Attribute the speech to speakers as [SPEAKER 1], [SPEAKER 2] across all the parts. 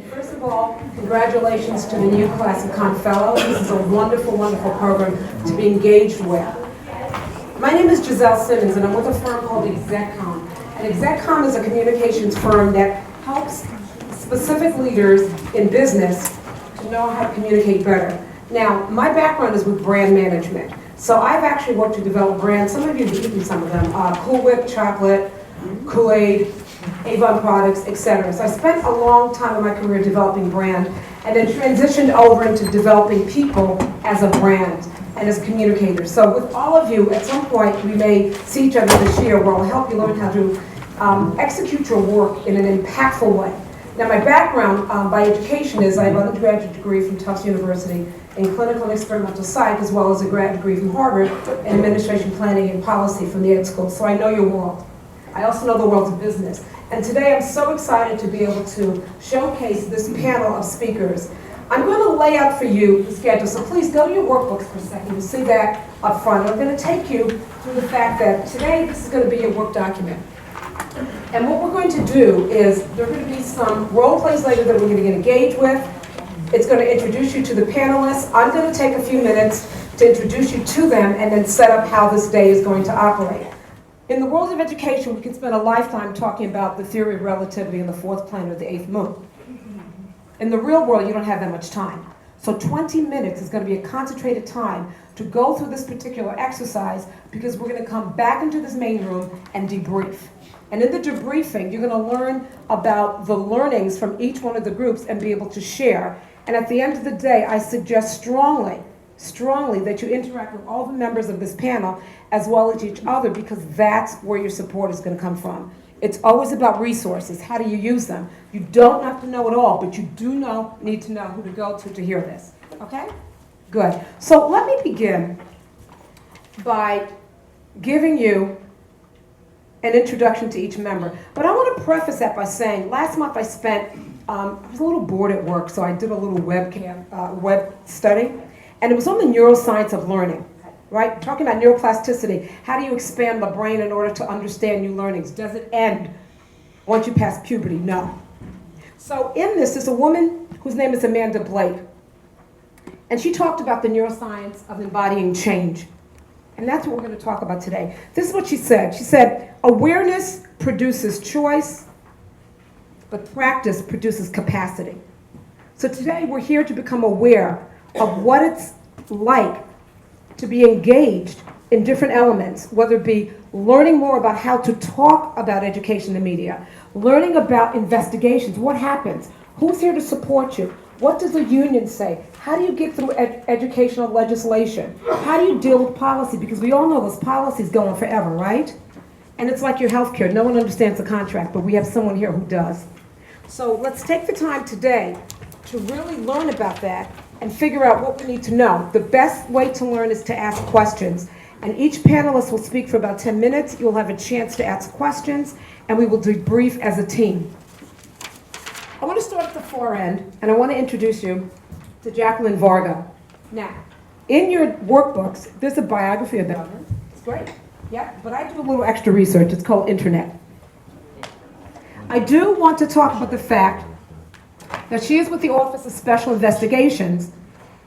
[SPEAKER 1] First of all, congratulations to the new class of Conn Fellows. This is a wonderful, wonderful program to be engaged with. My name is Giselle Simmons, and I'm with a firm called ExecCom. And ExecCom is a communications firm that helps specific leaders in business to know how to communicate better. Now, my background is with brand management. So I've actually worked to develop brands. Some of you have eaten some of them. Cool Whip chocolate, Kool-Aid, Avon products, etc. So I spent a long time in my career developing brand and then transitioned over into developing people as a brand and as communicators. So with all of you, at some point we may see each other this year where I'll help you learn how to execute your work in an impactful way. Now my background by education is I have an undergraduate degree from Tufts University in clinical and experimental psych, as well as a grad degree from Harvard in administration planning and policy from the Ed School. So I know your world. I also know the world of business. And today I'm so excited to be able to showcase this panel of speakers. I'm going to lay out for you the schedule, so please go to your workbooks for a second. You'll see that up front. I'm going to take you through the fact that today this is going to be your work document. And what we're going to do is there are going to be some role plays later that we're going to get engaged with. It's going to introduce you to the panelists. I'm going to take a few minutes to introduce you to them and then set up how this day is going to operate. In the world of education, we can spend a lifetime talking about the theory of relativity and the fourth planet of the eighth moon. In the real world, you don't have that much time. So 20 minutes is going to be a concentrated time to go through this particular exercise because we're going to come back into this main room and debrief. And in the debriefing, you're going to learn about the learnings from each one of the groups and be able to share. And at the end of the day, I suggest strongly that you interact with all the members of this panel as well as each other because that's where your support is going to come from. It's always about resources. How do you use them? You don't have to know it all, but you do need to know who to go to hear this. Okay? Good. So let me begin by giving you an introduction to each member. But I want to preface that by saying last month I was a little bored at work, so I did a little web study. And it was on the neuroscience of learning, right? Talking about neuroplasticity. How do you expand the brain in order to understand new learnings? Does it end once you pass puberty? No. So in this is a woman whose name is Amanda Blake. And she talked about the neuroscience of embodying change. And that's what we're going to talk about today. This is what she said. She said, awareness produces choice, but practice produces capacity. So today we're here to become aware of what it's like to be engaged in different elements, whether it be learning more about how to talk about education in the media, learning about investigations, what happens, who's here to support you, what does the union say, how do you get through educational legislation, how do you deal with policy, because we all know those policies go on forever, right? And it's like your healthcare, no one understands the contract, but we have someone here who does. So let's take the time today to really learn about that and figure out what we need to know. The best way to learn is to ask questions. And each panelist will speak for about 10 minutes. You'll have a chance to ask questions, and we will debrief as a team. I want to start at the far end, and I want to introduce you to Jacqueline Varga. Now, in your workbooks, there's a biography about her. It's great. Yeah, but I do a little extra research. It's called Internet. I do want to talk about the fact that she is with the Office of Special Investigations,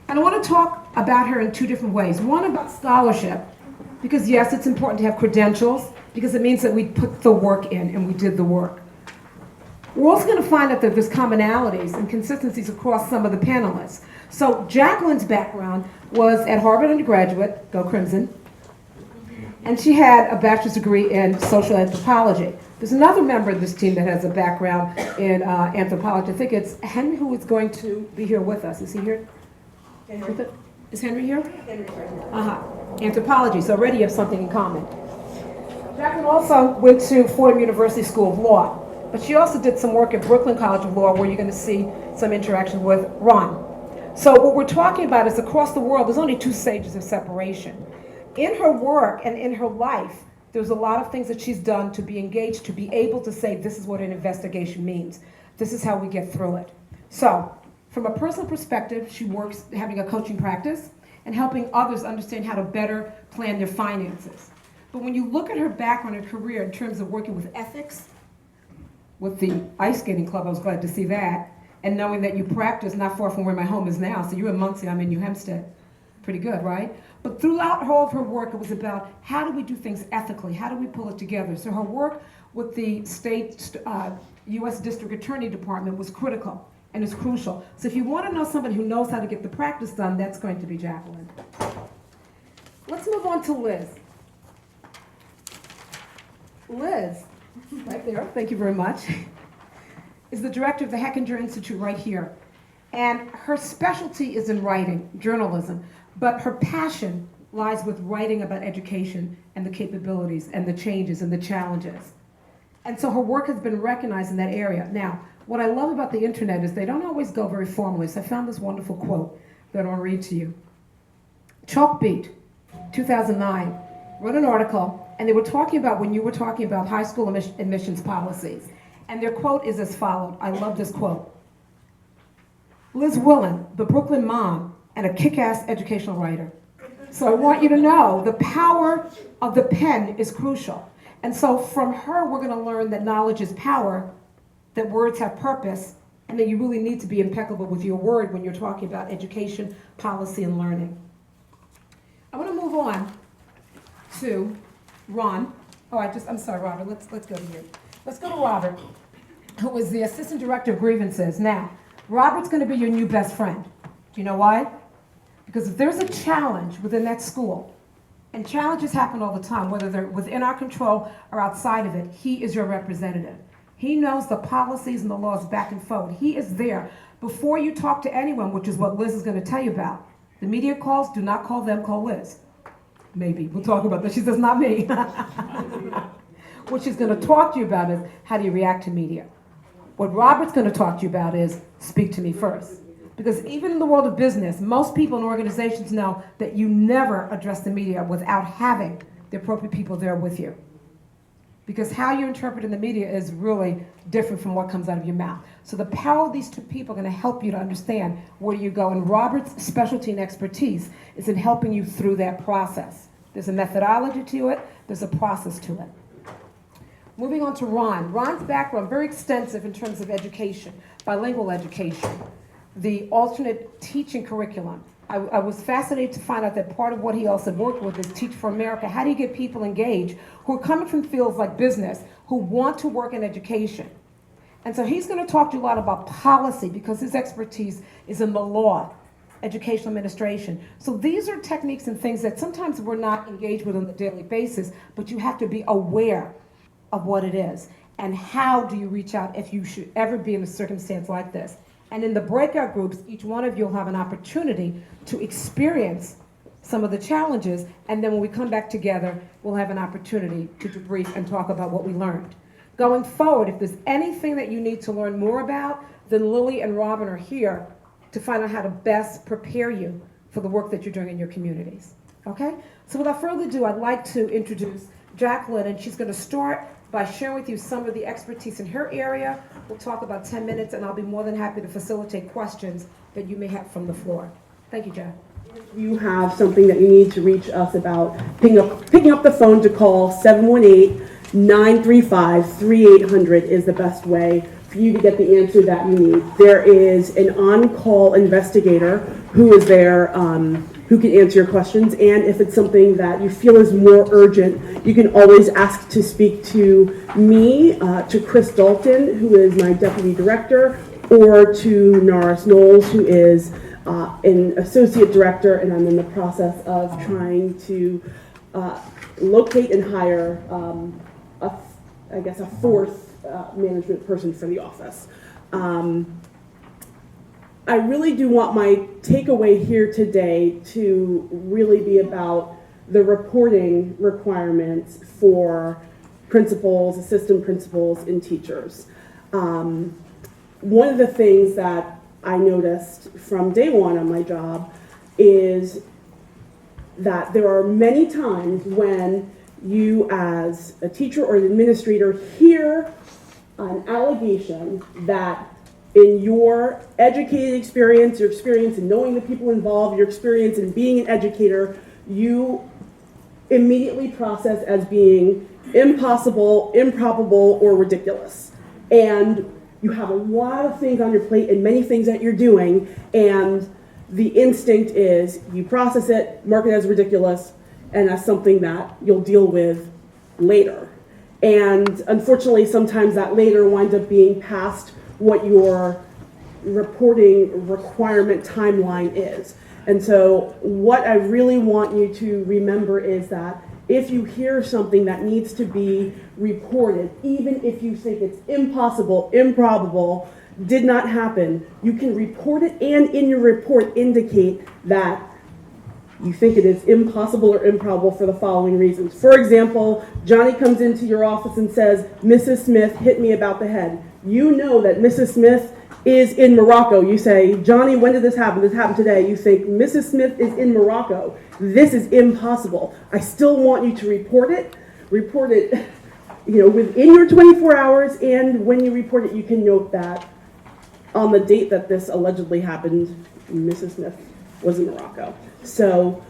[SPEAKER 1] and I want to talk about her in two different ways. One about scholarship, because yes, it's important to have credentials, because it means that we put the work in and we did the work. We're also going to find out that there's commonalities and consistencies across some of the panelists. So Jacqueline's background was at Harvard undergraduate, go Crimson, and she had a bachelor's degree in social anthropology. There's another member of this team that has a background in anthropology. I think it's Henry who is going to be here with us. Is he here? Henry. Is Henry here? Henry's right here. Anthropology, so already you have something in common. Jacqueline also went to Fordham University School of Law, but she also did some work at Brooklyn College of Law where you're going to see some interaction with Ron. So what we're talking about is across the world, there's only two stages of separation. In her work and in her life, there's a lot of things that she's done to be engaged, to be able to say, this is what an investigation means. This is how we get through it. So, from a personal perspective, she works having a coaching practice and helping others understand how to better plan their finances. But when you look at her background and career in terms of working with ethics, with the ice skating club, I was glad to see that, and knowing that you practice not far from where my home is now. So you're in Muncie, I'm in New Hempstead. Pretty good, right? But throughout all of her work, it was about how do we do things ethically? How do we pull it together? So her work with the state U.S. District Attorney Department was critical and is crucial. So if you want to know somebody who knows how to get the practice done, that's going to be Jacqueline. Let's move on to Liz. Liz, right there, thank you very much, is the director of the Hechinger Institute right here. And her specialty is in writing, journalism, but her passion lies with writing about education and the capabilities and the changes and the challenges. And so her work has been recognized in that area. Now, what I love about the internet is they don't always go very formally. So I found this wonderful quote that I'll read to you. Chalkbeat, 2009, wrote an article, and they were talking about when you were talking about high school admissions policies. And their quote is as follows. I love this quote. Liz Willen, the Brooklyn mom, and a kick-ass educational writer. So I want you to know the power of the pen is crucial. And so from her, we're going to learn that knowledge is power, that words have purpose, and that you really need to be impeccable with your word when you're talking about education, policy, and learning. I want to move on to Ron. I'm sorry, Robert. Let's go to you. Let's go to Robert, who is the Assistant Director of Grievances. Now, Robert's going to be your new best friend. Do you know why? Because if there's a challenge within that school, and challenges happen all the time, whether they're within our control or outside of it, he is your representative. He knows the policies and the laws back and forward. He is there before you talk to anyone, which is what Liz is going to tell you about. The media calls, do not call them, call Liz. Maybe, we'll talk about that. She says, not me. What she's going to talk to you about is, how do you react to media? What Robert's going to talk to you about is, speak to me first. Because even in the world of business, most people in organizations know that you never address the media without having the appropriate people there with you. Because how you interpret in the media is really different from what comes out of your mouth. So the power of these two people are going to help you to understand where you go. And Robert's specialty and expertise is in helping you through that process. There's a methodology to it. There's a process to it. Moving on to Ron. Ron's background, very extensive in terms of education, bilingual education, the alternate teaching curriculum. I was fascinated to find out that part of what he also worked with is Teach for America. How do you get people engaged who are coming from fields like business, who want to work in education? And so he's going to talk to you a lot about policy because his expertise is in the law, educational administration. So these are techniques and things that sometimes we're not engaged with on a daily basis, but you have to be aware of what it is. And how do you reach out if you should ever be in a circumstance like this? And in the breakout groups, each one of you will have an opportunity to experience some of the challenges, and then when we come back together, we'll have an opportunity to debrief and talk about what we learned. Going forward, if there's anything that you need to learn more about, then Lily and Robin are here to find out how to best prepare you for the work that you're doing in your communities. Okay? So without further ado, I'd like to introduce Jacqueline, and she's going to start by sharing with you some of the expertise in her area. We'll talk about 10 minutes, and I'll be more than happy to facilitate questions that you may have from the floor. Thank you, Jack.
[SPEAKER 2] If you have something that you need to reach us about, picking up the phone to call 718-935-3800 is the best way for you to get the answer that you need. There is an on-call investigator who is there who can answer your questions, and if it's something that you feel is more urgent, you can always ask to speak to me, to Chris Dalton, who is my deputy director, or to Norris Knowles, who is an associate director, and I'm in the process of trying to locate and hire a fourth management person for the office. I really do want my takeaway here today to really be about the reporting requirements for principals, assistant principals, and teachers. One of the things that I noticed from day one on my job is that there are many times when you as a teacher or an administrator hear an allegation that in your educated experience, your experience in knowing the people involved, your experience in being an educator, you immediately process as being impossible, improbable, or ridiculous. And you have a lot of things on your plate and many things that you're doing, and the instinct is you process it, mark it as ridiculous, and as something that you'll deal with later. And unfortunately, sometimes that later winds up being past what your reporting requirement timeline is. And so what I really want you to remember is that if you hear something that needs to be reported, even if you think it's impossible, improbable, did not happen, you can report it, and in your report indicate that you think it is impossible or improbable for the following reasons. For example, Johnny comes into your office and says, Mrs. Smith hit me about the head. You know that Mrs. Smith is in Morocco. You say, Johnny, when did this happen? This happened today. You think, Mrs. Smith is in Morocco. This is impossible. I still want you to report it, within your 24 hours, and when you report it, you can note that on the date that this allegedly happened, Mrs. Smith was in Morocco. So,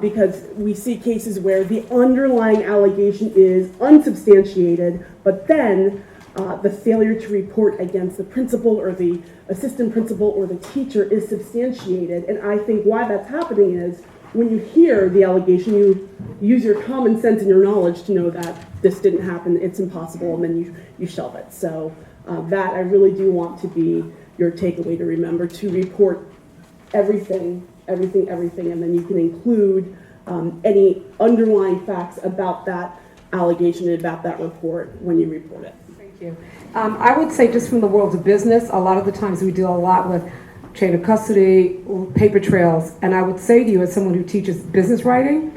[SPEAKER 2] because we see cases where the underlying allegation is unsubstantiated, but then the failure to report against the principal or the assistant principal or the teacher is substantiated. And I think why that's happening is when you hear the allegation, you use your common sense and your knowledge to know that this didn't happen, it's impossible, and then you shelve it. So that I really do want to be your takeaway to remember, to report everything, and then you can include any underlying facts about that allegation and about that report when you report it.
[SPEAKER 1] Thank you. I would say just from the world of business, a lot of the times we deal a lot with chain of custody, paper trails, and I would say to you as someone who teaches business writing,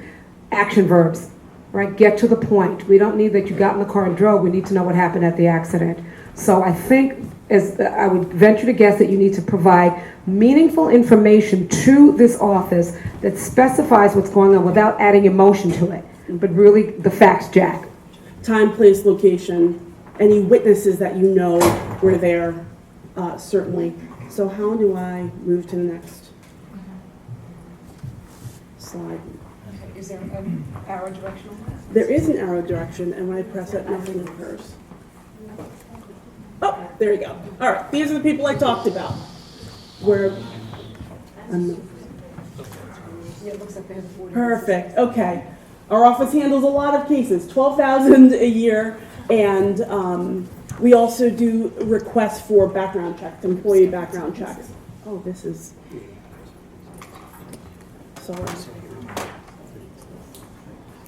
[SPEAKER 1] action verbs, right? Get to the point. We don't need that you got in the car and drove. We need to know what happened at the accident. So I think, as I would venture to guess, that you need to provide meaningful information to this office that specifies what's going on without adding emotion to it, but really the facts, Jack.
[SPEAKER 2] Time, place, location, any witnesses that you know were there, certainly. So how do I move to the next slide?
[SPEAKER 1] Okay. Is there an arrow direction on that?
[SPEAKER 2] There is an arrow direction, and when I press it, nothing occurs. Oh, there you go. All right, these are the people I talked about. Where,
[SPEAKER 1] Yeah, it looks like they have 40.
[SPEAKER 2] perfect, okay. Our office handles a lot of cases, 12,000 a year, and we also do requests for background checks, employee background checks. Oh, this is, sorry.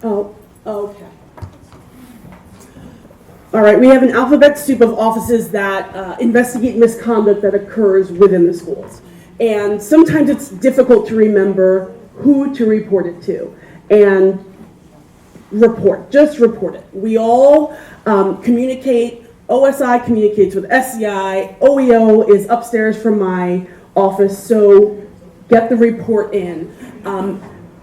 [SPEAKER 2] Oh, okay. All right, we have an alphabet soup of offices that investigate misconduct that occurs within the schools. And sometimes it's difficult to remember who to report it to. And just report it. We all communicate. OSI communicates with SCI. OEO is upstairs from my office, so get the report in.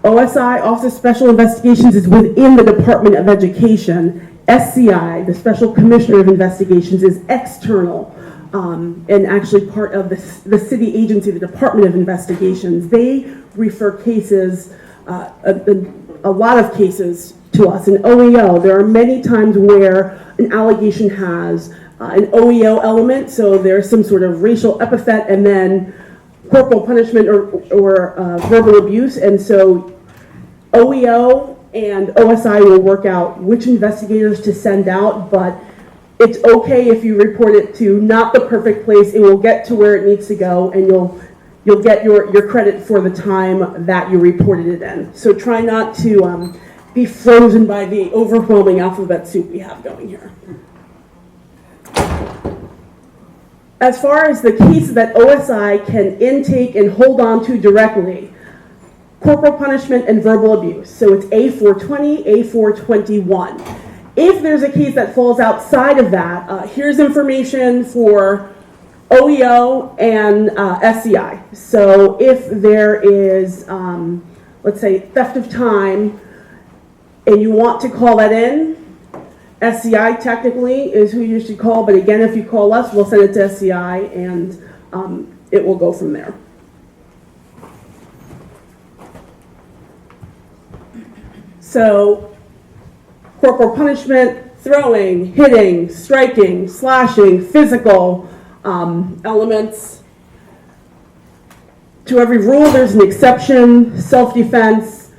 [SPEAKER 2] OSI, Office of Special Investigations, is within the Department of Education. SCI, the Special Commissioner of Investigations, is external and actually part of the city agency, the Department of Investigations. They refer cases, a lot of cases, to us. In OEO, there are many times where an allegation has an OEO element, so there's some sort of racial epithet and then corporal punishment or verbal abuse, and so OEO and OSI will work out which investigators to send out, but it's okay if you report it to not the perfect place. It will get to where it needs to go, and you'll get your credit for the time that you reported it in. So try not to be frozen by the overwhelming alphabet soup we have going here. As far as the cases that OSI can intake and hold on to directly, corporal punishment and verbal abuse. So it's A420, A421. If there's a case that falls outside of that, here's information for OEO and SCI. So if there is, let's say, theft of time, and you want to call that in, SCI technically is who you should call, but again, if you call us, we'll send it to SCI, and it will go from there. So, corporal punishment, throwing, hitting, striking, slashing, physical, elements. To every rule, there's an exception. Self-defense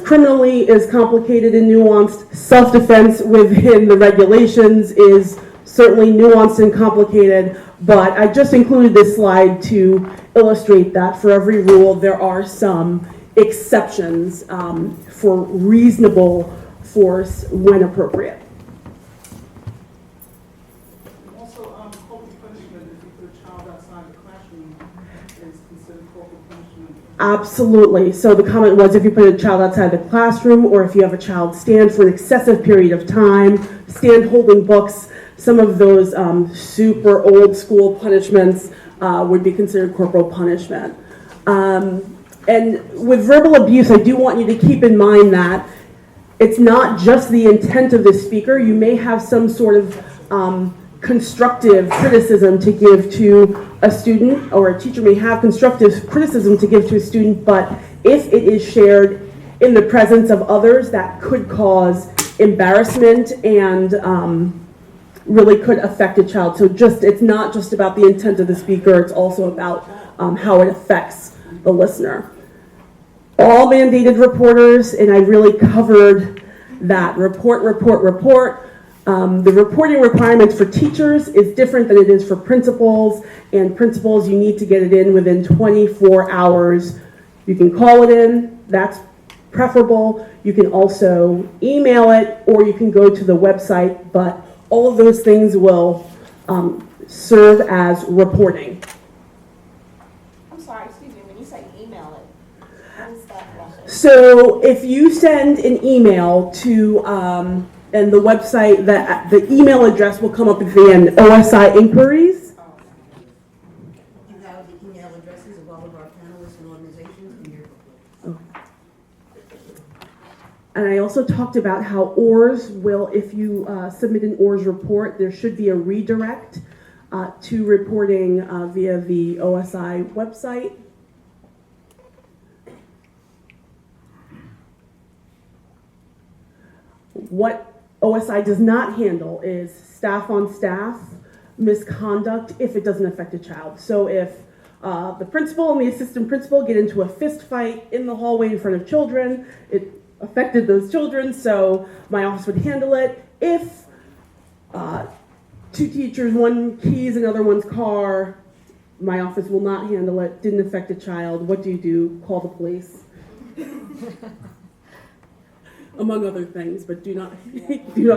[SPEAKER 2] criminally is complicated and nuanced. Self-defense within the regulations is certainly nuanced and complicated, but I just included this slide to illustrate that for every rule, there are some exceptions for reasonable force when appropriate.
[SPEAKER 3] Also, corporal punishment, if you put a child outside the classroom, is considered corporal punishment.
[SPEAKER 2] Absolutely. So the comment was if you put a child outside the classroom or if you have a child stand for an excessive period of time, stand holding books, some of those super old school punishments would be considered corporal punishment. And with verbal abuse, I do want you to keep in mind that it's not just the intent of the speaker. You may have some sort of constructive criticism to give to a student, or a teacher may have constructive criticism to give to a student, but if it is shared in the presence of others, that could cause embarrassment and really could affect a child. So it's not just about the intent of the speaker, it's also about how it affects the listener. All mandated reporters, and I really covered that. Report. The reporting requirements for teachers is different than it is for principals, and principals, you need to get it in within 24 hours. You can call it in, that's preferable. You can also email it, or you can go to the website, but all of those things will serve as reporting.
[SPEAKER 4] I'm sorry, excuse me, when you say email it, what is that process?
[SPEAKER 2] So if you send an email to, and the website, the email address will come up at the end, OSI Inquiries.
[SPEAKER 5] You have the email addresses of all of our panelists and organizations in your booklet.
[SPEAKER 2] And I also talked about how ORS will, if you submit an ORS report, there should be a redirect to reporting via the OSI website. What OSI does not handle is staff on staff misconduct if it doesn't affect a child. So if the principal and the assistant principal get into a fist fight in the hallway in front of children, it affected those children, so my office would handle it. If two teachers, one keys another one's car, my office will not handle it. Didn't affect a child. What do? Call the police. Among other things, but do not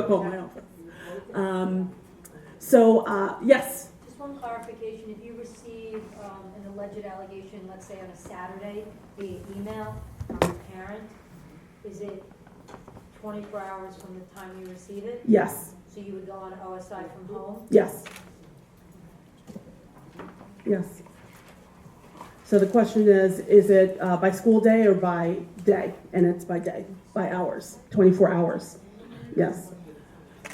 [SPEAKER 2] call my office. Yes.
[SPEAKER 6] Just one clarification, if you receive an alleged allegation, let's say on a Saturday via email from a parent, is it 24 hours from the time you receive it?
[SPEAKER 2] Yes.
[SPEAKER 6] So you would go on OSI from home?
[SPEAKER 2] Yes. Yes. So the question is it by school day or by day? And it's by day, by hours, 24 hours. Yes.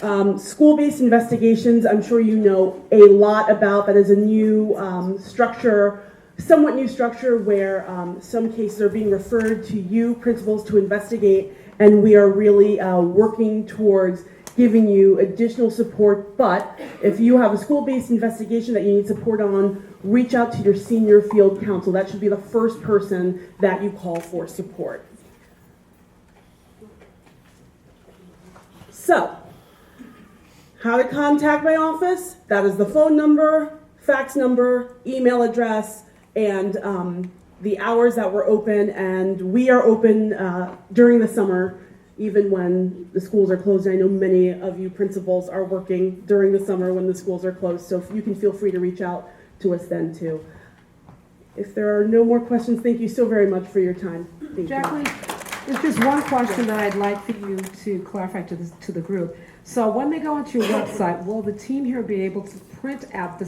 [SPEAKER 2] School-based investigations, I'm sure you know a lot about. That is a new structure, somewhat new structure where some cases are being referred to you, principals, to investigate, and we are really working towards giving you additional support. But if you have a school-based investigation that you need support on, reach out to your senior field counsel. That should be the first person that you call for support. So, how to contact my office? That is the phone number, fax number, email address, and the hours that we're open. And we are open during the summer, even when the schools are closed. I know many of you principals are working during the summer when the schools are closed, so you can feel free to reach out to us then too. If there are no more questions, thank you so very much for your time. Thank you.
[SPEAKER 1] Jacqueline, there's just one question that I'd like for you to clarify to the group. So when they go onto your website, will the team here be able to print out the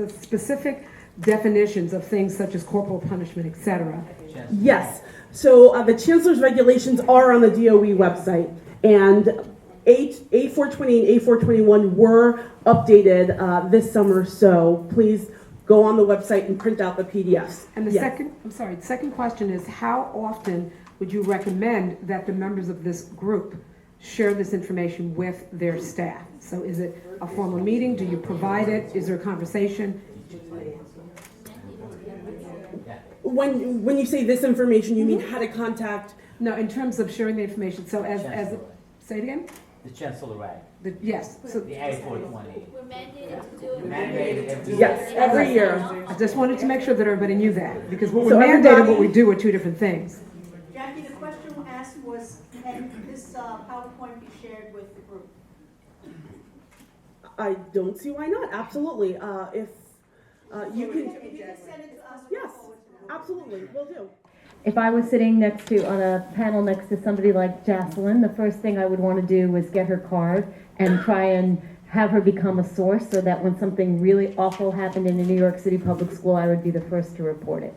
[SPEAKER 1] specific definitions of things such as corporal punishment, et cetera?
[SPEAKER 2] Yes. So the Chancellor's regulations are on the DOE website, and A420 and A421 were updated this summer, so please go on the website and print out the PDFs.
[SPEAKER 1] And the
[SPEAKER 2] Yes.
[SPEAKER 1] second question is, how often would you recommend that the members of this group share this information with their staff? So is it a formal meeting? Do you provide it? Is there a conversation?
[SPEAKER 2] When you say this information, you mean how to contact?
[SPEAKER 1] No, in terms of sharing the information, so as, say it again?
[SPEAKER 7] The Chancellor Rag,
[SPEAKER 1] Yes, so,
[SPEAKER 7] the Ag 41A.
[SPEAKER 8] We're mandated to do it.
[SPEAKER 7] Mandated every
[SPEAKER 2] Yes, every year.
[SPEAKER 1] I just wanted to make sure that everybody knew that, because what
[SPEAKER 2] So
[SPEAKER 1] we're mandated and what
[SPEAKER 2] everybody-
[SPEAKER 1] we do are two different things.
[SPEAKER 9] Jackie, the question asked was, can this PowerPoint be shared with the group?
[SPEAKER 2] I don't see why not. Absolutely. If you can,
[SPEAKER 9] If you can send it to us, we'll
[SPEAKER 2] yes,
[SPEAKER 9] forward to them.
[SPEAKER 2] absolutely, will do.
[SPEAKER 10] If I was sitting next to, on a panel next to somebody like Jocelyn, the first thing I would want to do was get her card and try and have her become a source so that when something really awful happened in a New York City public school, I would be the first to report it.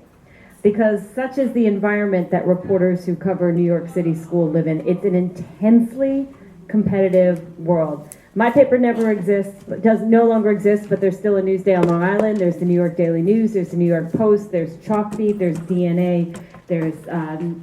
[SPEAKER 10] Because such is the environment that reporters who cover New York City school live in. It's an intensely competitive world. My paper never exists, does no longer exist, but there's still a Newsday on Long Island. There's the New York Daily News, there's the New York Post, there's Chalkbeat, there's DNA, there's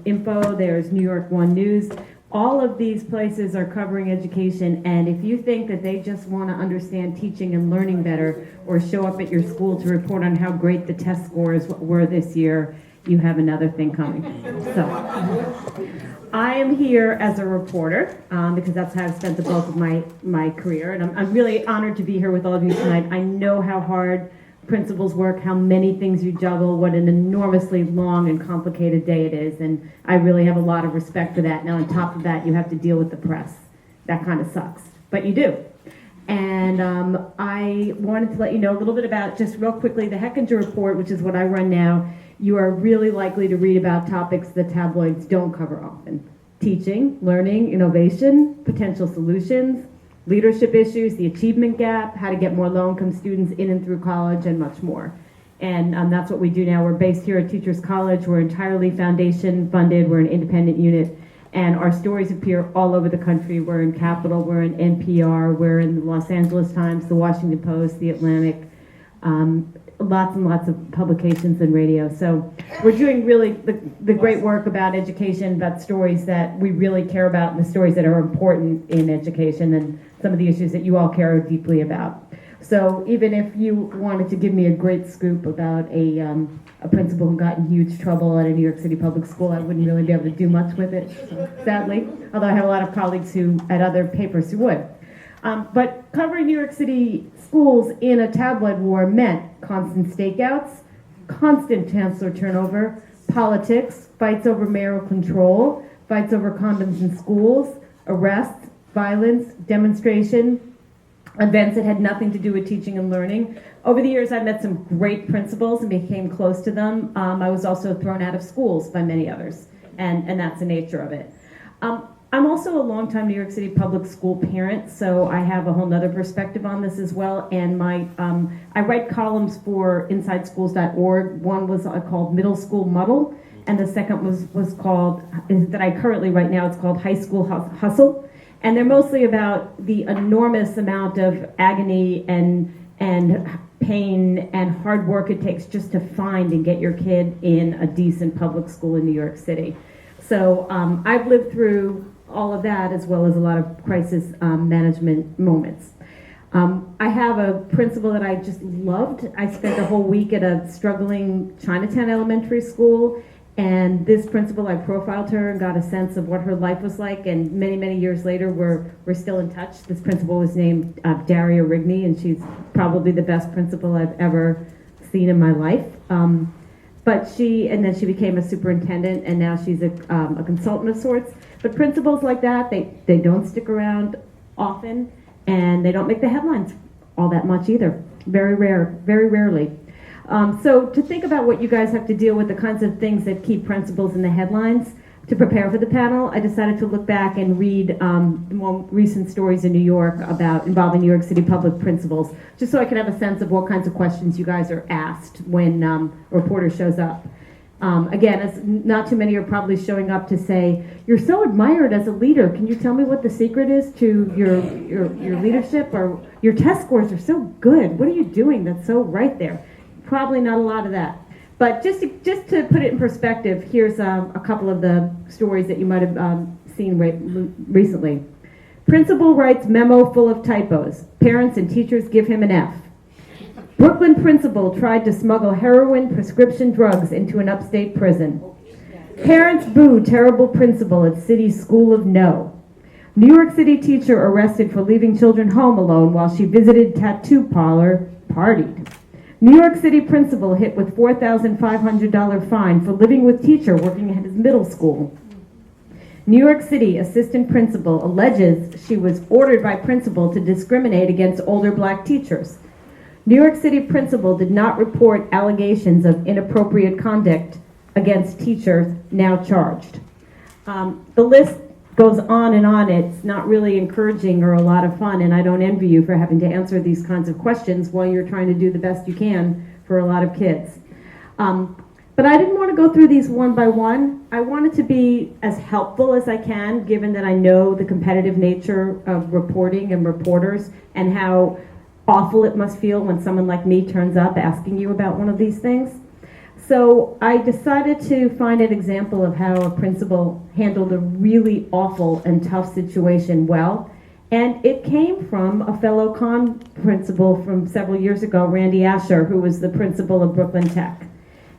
[SPEAKER 10] Info, there's New York One News. All of these places are covering education, and if you think that they just want to understand teaching and learning better, or show up at your school to report on how great the test scores were this year, you have another thing coming. So, I am here as a reporter, because that's how I've spent the bulk of my career, and I'm really honored to be here with all of you tonight. I know how hard principals work, how many things you juggle, what an enormously long and complicated day it is, and I really have a lot of respect for that. Now, on top of that, you have to deal with the press. That kind of sucks, but you do. And I wanted to let you know a little bit about, just real quickly, the Hechinger Report, which is what I run now. You are really likely to read about topics the tabloids don't cover often. Teaching, learning, innovation, potential solutions, leadership issues, the achievement gap, how to get more low-income students in and through college, and much more. And that's what we do now. We're based here at Teachers College. We're entirely foundation funded. We're an independent unit. And our stories appear all over the country. We're in Capital, we're in NPR, we're in the Los Angeles Times, the Washington Post, the Atlantic, lots and lots of publications and radio. So we're doing really the great work about education, about stories that we really care about, and the stories that are important in education, and some of the issues that you all care deeply about. So even if you wanted to give me a great scoop about a principal who got in huge trouble at a New York City public school, I wouldn't really be able to do much with it, sadly, although I have a lot of colleagues who, at other papers, who would. But covering New York City schools in a tabloid war meant constant stakeouts, constant chancellor turnover, politics, fights over mayoral control, fights over condoms in schools, arrests, violence, demonstration, events that had nothing to do with teaching and learning. Over the years, I've met some great principals and became close to them. I was also thrown out of schools by many others, and that's the nature of it. I'm also a longtime New York City public school parent, so I have a whole nother perspective on this as well. And I write columns for InsideSchools.org. One was called Middle School Muddle, and the second was called, that I currently write now, it's called High School Hustle. And they're mostly about the enormous amount of agony and pain and hard work it takes just to find and get your kid in a decent public school in New York City. So I've lived through all of that, as well as a lot of crisis management moments. I have a principal that I just loved. I spent a whole week at a struggling Chinatown elementary school, and this principal, I profiled her and got a sense of what her life was like, and many, many years later, we're still in touch. This principal was named Daria Rigney, and she's probably the best principal I've ever seen in my life. But then she became a superintendent, and now she's a consultant of sorts. But principals like that, they don't stick around often, and they don't make the headlines all that much either. Very rare, very rarely. So to think about what you guys have to deal with, the kinds of things that keep principals in the headlines, to prepare for the panel, I decided to look back and read the more recent stories in New York involving New York City public principals, just so I could have a sense of what kinds of questions you guys are asked when a reporter shows up. Again, as not too many are probably showing up to say, "You're so admired as a leader. Can you tell me what the secret is to your leadership? Or your test scores are so good. What are you doing that's so right there?" Probably not a lot of that. But just to put it in perspective, here's a couple of the stories that you might have seen recently. Principal writes memo full of typos. Parents and teachers give him an F. Brooklyn principal tried to smuggle heroin prescription drugs into an upstate prison. Parents boo terrible principal at city school of no. New York City teacher arrested for leaving children home alone while she visited tattoo parlor, partied. New York City principal hit with $4,500 fine for living with teacher working at his middle school. New York City assistant principal alleges she was ordered by principal to discriminate against older black teachers. New York City principal did not report allegations of inappropriate conduct against teachers now charged. The list goes on and on. It's not really encouraging or a lot of fun, and I don't envy you for having to answer these kinds of questions while you're trying to do the best you can for a lot of kids. But I didn't want to go through these one by one. I wanted to be as helpful as I can, given that I know the competitive nature of reporting and reporters and how awful it must feel when someone like me turns up asking you about one of these things. So I decided to find an example of how a principal handled a really awful and tough situation well. And it came from a fellow con principal from several years ago, Randy Asher, who was the principal of Brooklyn Tech.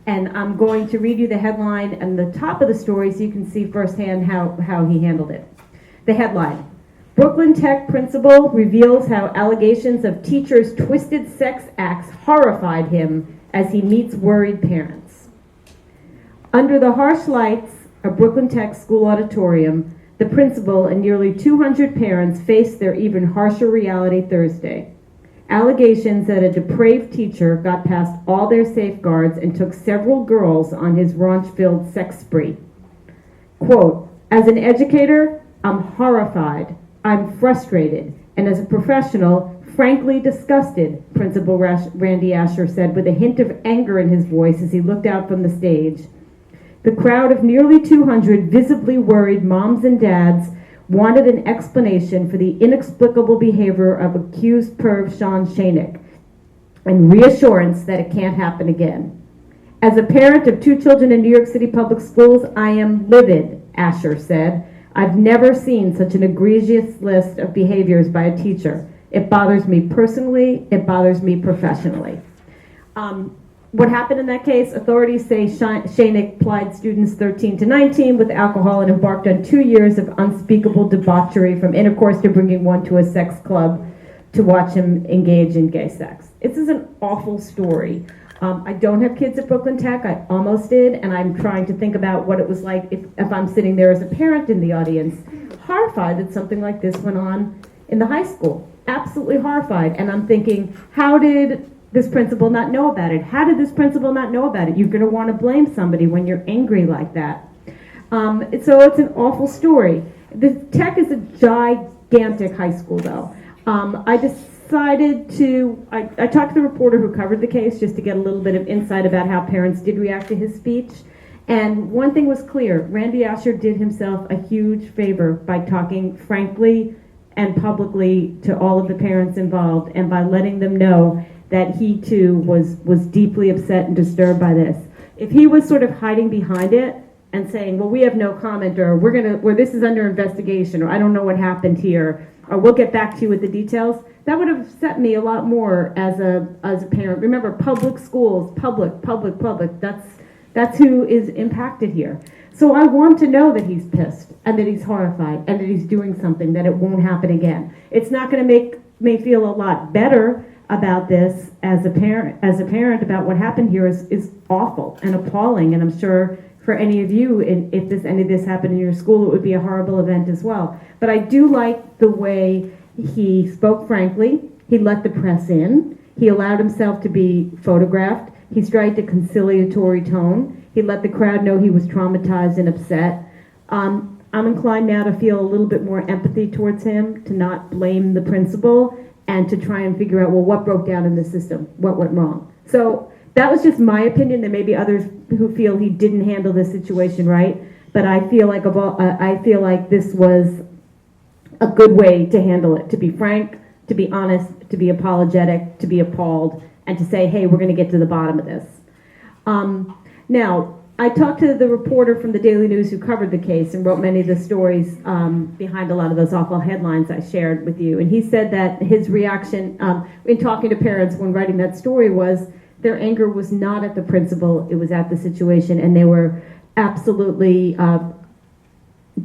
[SPEAKER 10] And I'm going to read you the headline and the top of the story so you can see firsthand how he handled it. The headline: Brooklyn Tech principal reveals how allegations of teachers' twisted sex acts horrified him as he meets worried parents. Under the harsh lights of Brooklyn Tech school auditorium, the principal and nearly 200 parents faced their even harsher reality Thursday. Allegations that a depraved teacher got past all their safeguards and took several girls on his raunch-filled sex spree. Quote, as an educator, I'm horrified, I'm frustrated, and as a professional, frankly disgusted, Principal Randy Asher said with a hint of anger in his voice as he looked out from the stage. The crowd of nearly 200 visibly worried moms and dads wanted an explanation for the inexplicable behavior of accused perv Sean Shanick and reassurance that it can't happen again. As a parent of 2 children in New York City public schools, I am livid, Asher said. I've never seen such an egregious list of behaviors by a teacher. It bothers me personally, it bothers me professionally. What happened in that case? Authorities say Shanick plied students 13 to 19 with alcohol and embarked on 2 years of unspeakable debauchery, from intercourse to bringing one to a sex club to watch him engage in gay sex. This is an awful story. I don't have kids at Brooklyn Tech, I almost did, and I'm trying to think about what it was like if I'm sitting there as a parent in the audience, horrified that something like this went on in the high school. Absolutely horrified. And I'm thinking, how did this principal not know about it? How did this principal not know about it? You're going to want to blame somebody when you're angry like that. So it's an awful story. The Tech is a gigantic high school, though. I decided to, I talked to the reporter who covered the case just to get a little bit of insight about how parents did react to his speech. And one thing was clear, Randy Asher did himself a huge favor by talking frankly and publicly to all of the parents involved, and by letting them know that he too was deeply upset and disturbed by this. If he was sort of hiding behind it and saying, well, we have no comment, or this is under investigation, or I don't know what happened here, or we'll get back to you with the details, that would have upset me a lot more as a parent. Remember, public schools, public, that's who is impacted here. So I want to know that he's pissed and that he's horrified and that he's doing something, that it won't happen again. It's not going to make me feel a lot better about this as a parent about what happened here is awful and appalling, and I'm sure for any of you, if any of this happened in your school, it would be a horrible event as well. But I do like the way he spoke frankly. He let the press in. He allowed himself to be photographed. He struck a conciliatory tone. He let the crowd know he was traumatized and upset. I'm inclined now to feel a little bit more empathy towards him, to not blame the principal, and to try and figure out, well, what broke down in the system? What went wrong? So that was just my opinion. There may be others who feel he didn't handle this situation right, but I feel like this was a good way to handle it, to be frank, to be honest, to be apologetic, to be appalled, and to say, hey, we're going to get to the bottom of this. Now, I talked to the reporter from the Daily News who covered the case and wrote many of the stories behind a lot of those awful headlines I shared with you. And he said that his reaction in talking to parents when writing that story was their anger was not at the principal, it was at the situation, and they were absolutely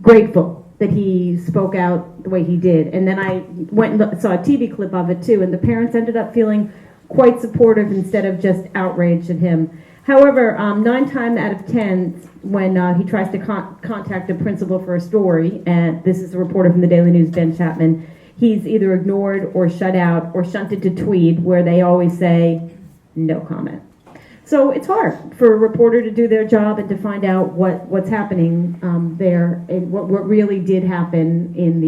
[SPEAKER 10] grateful that he spoke out the way he did. And then I went and saw a TV clip of it too, and the parents ended up feeling quite supportive instead of just outraged at him. However, 9 times out of 10, when he tries to contact a principal for a story, and this is a reporter from the Daily News, Ben Chapman, he's either ignored or shut out or shunted to Tweed, where they always say, no comment. So it's hard for a reporter to do their job and to find out what's happening there and what really did happen in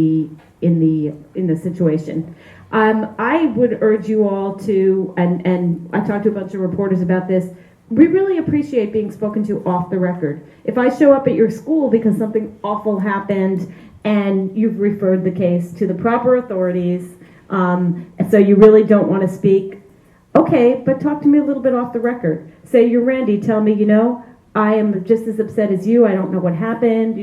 [SPEAKER 10] the situation. I would urge you all to, and I talked to a bunch of reporters about this, we really appreciate being spoken to off the record. If I show up at your school because something awful happened and you've referred the case to the proper authorities, so you really don't want to speak, okay, but talk to me a little bit off the record. Say, you're Randy, tell me, I am just as upset as you, I don't know what happened,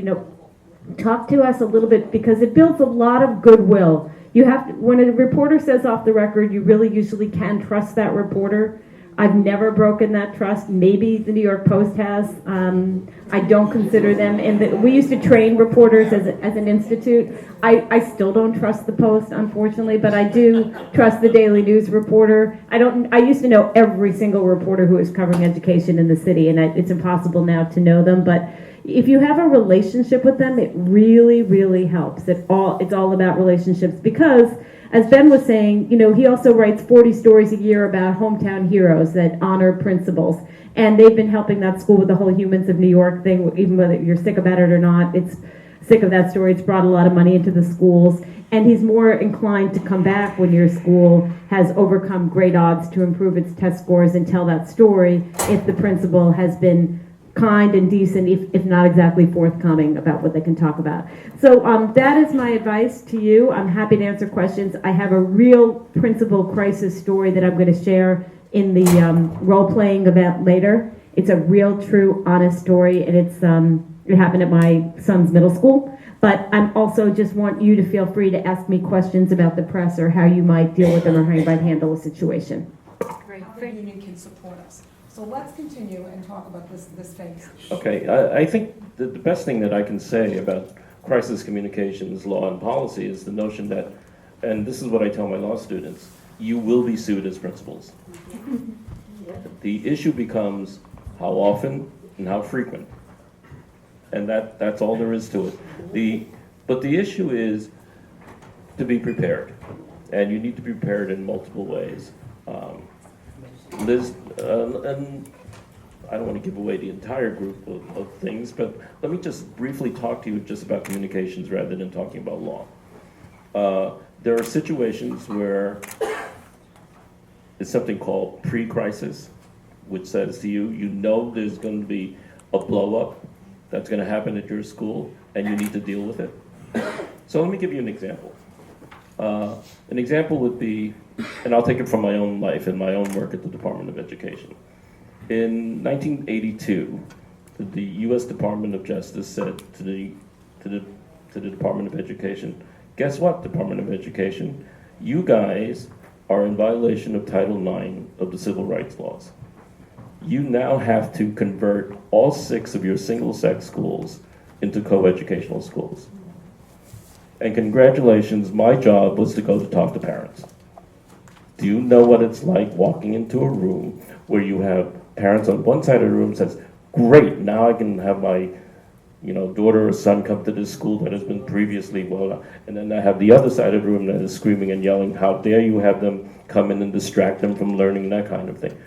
[SPEAKER 10] talk to us a little bit because it builds a lot of goodwill. You have to, when a reporter says off the record, you really usually can trust that reporter. I've never broken that trust. Maybe the New York Post has. I don't consider them. We used to train reporters as an institute. I still don't trust the Post, unfortunately, but I do trust the Daily News reporter. I used to know every single reporter who was covering education in the city, and it's impossible now to know them. But if you have a relationship with them, it really, really helps. It's all about relationships because, as Ben was saying, he also writes 40 stories a year about hometown heroes that honor principals. And they've been helping that school with the whole Humans of New York thing, even whether you're sick about it or not. It's sick of that story. It's brought a lot of money into the schools. And he's more inclined to come back when your school has overcome great odds to improve its test scores and tell that story if the principal has been kind and decent, if not exactly forthcoming about what they can talk about. So that is my advice to you. I'm happy to answer questions. I have a real principal crisis story that I'm going to share in the role-playing event later. It's a real, true, honest story, and it happened at my son's middle school. But I'm also just want you to feel free to ask me questions about the press or how you might deal with them or how you might handle a situation.
[SPEAKER 1] Great. How the union can support us. So let's continue and talk about this phase.
[SPEAKER 8] Okay, I think the best thing that I can say about crisis communications, law, and policy is the notion that, and this is what I tell my law students, you will be sued as principals. The issue becomes how often and how frequent. And that's all there is to it. But the issue is to be prepared. And you need to be prepared in multiple ways. Liz, and I don't want to give away the entire group of things, but let me just briefly talk to you just about communications rather than talking about law. There are situations where it's something called pre-crisis, which says to you, there's going to be a blow-up that's going to happen at your school, and you need to deal with it. So let me give you an example. An example would be, and I'll take it from my own life and my own work at the Department of Education. In 1982, the U.S. Department of Justice said to the Department of Education, guess what, Department of Education? You guys are in violation of Title IX of the Civil Rights Laws. You now have to convert all 6 of your single-sex schools into co-educational schools. And congratulations, my job was to go to talk to parents. Do you know what it's like walking into a room where you have parents on one side of the room says, great, now I can have my daughter or son come to this school that has been previously well, and then I have the other side of the room that is screaming and yelling, how dare you have them come in and distract them from learning, that kind of thing.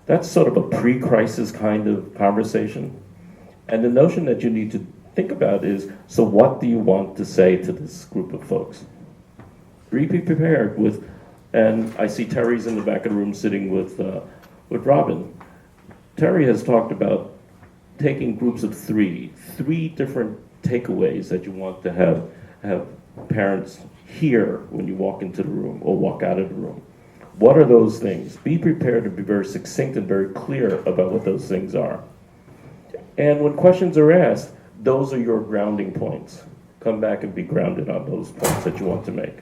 [SPEAKER 8] That's sort of a pre-crisis kind of conversation. And the notion that you need to think about is, so what do you want to say to this group of folks? Be prepared with, and I see Terry's in the back of the room sitting with Robin. Terry has talked about taking groups of three different takeaways that you want to have parents hear when you walk into the room or walk out of the room. What are those things? Be prepared to be very succinct and very clear about what those things are. And when questions are asked, those are your grounding points. Come back and be grounded on those points that you want to make.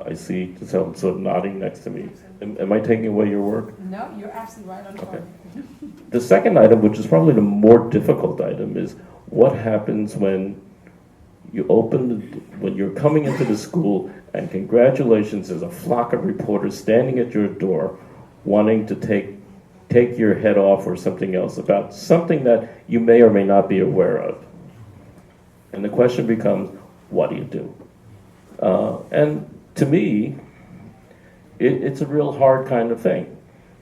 [SPEAKER 8] I see Giselle sort of nodding next to me. Am I taking away your work?
[SPEAKER 1] No, you're absolutely right on target.
[SPEAKER 8] The second item, which is probably the more difficult item, is what happens when you when you're coming into the school and congratulations, there's a flock of reporters standing at your door wanting to take your head off or something else about something that you may or may not be aware of. And the question becomes, what do you do? And to me, it's a real hard kind of thing.